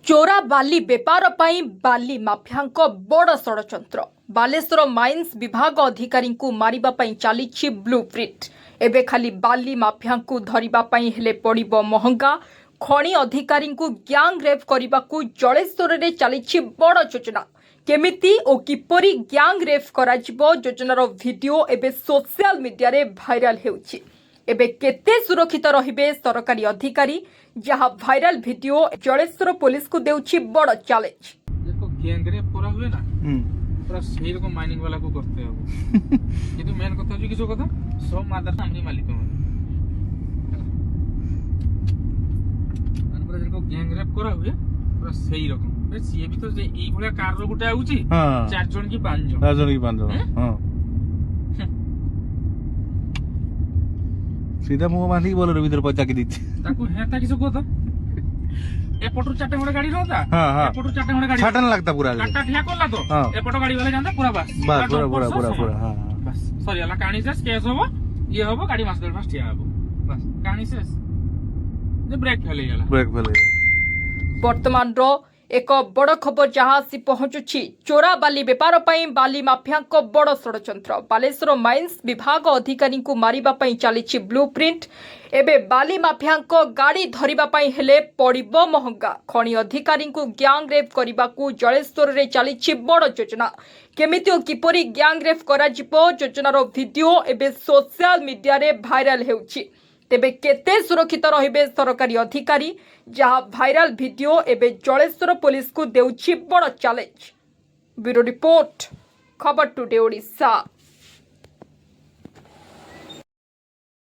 चोरा बाली बेपार पाई बाली माफिया बड़ षड़यंत्र बालेश्वर माइन्स विभाग अधिकारी को मारिबा पाई चली ब्लूप्रिंट एबे खाली बाली माफिया को धरिबा पाई हेले पड़िबो महंगा खणी अधिकारी को ग्यांग रेप करने को जलेश्वर में चली बड़ योजना केमिति और किपरि ग्यांग रेप करा जिवो योजनार वीडियो एबे सोशल मीडिया रे भाइराल हेउछि। एबे केते सुरक्षित रहिबे सरकारी अधिकारी जहां भाइराल वीडियो जलेश्वर पुलिस को देउछि बड़ चैलेंज। देखो गैंग रेप पूरा हुए ना पूरा सही रकम माइनिंग वाला को करते हो किंतु मेन कथा जो किसो कथा सब मादर हमरी मालिक मन पूरा देखो गैंग रेप करा हुए पूरा सही रकम बे सीए भी तो एई भलिया कार रो गुटा आउची चार जन की पांच जन हां सीधा मुंह बांधी बोल रे भीतर पचा के दीछि ताको हेता किसो कथा एपटू चाटे खंडे गाड़ी रहता एपटू चाटे खंडे गाड़ी छाटन लगता पूरा काटा ठिया करला तो एपटो गाड़ी वाला जानता पूरा बस पूरा हां बस सॉरी वाला कहानी से केस होबो ये होबो गाड़ी मास्टर पास ठिया होबो बस कहानी से जे ब्रेक फेल गेला वर्तमान रो एक बड़ खबर जहां आसी पहुंचुछि चोरा बाली बेपार पाई बाली माफिया बड़ षड़यंत्र बालेश्वर माइन्स विभाग अधिकारी को मारिबा पाई चली ब्लूप्रिंट एबे बाली माफिया गाड़ी धरिबा पाई हेले पड़िबो महंगा खणी अधिकारी को ग्यांग रेप करने को जलेश्वर रे चली बड़ योजना केमिति और किपरि ग्यांग रेप करा जिवो योजनार वीडियो एबे सोशल मीडिया रे भाइराल हेउछि। तेबे केते सुरक्षित रहिबे सरकारी अधिकारी जहां भाइराल वीडियो एबे जलेश्वर पुलिस को देउछि बड़ चैलेंज। ब्यूरो रिपोर्ट खबर टुडे ओडिशा।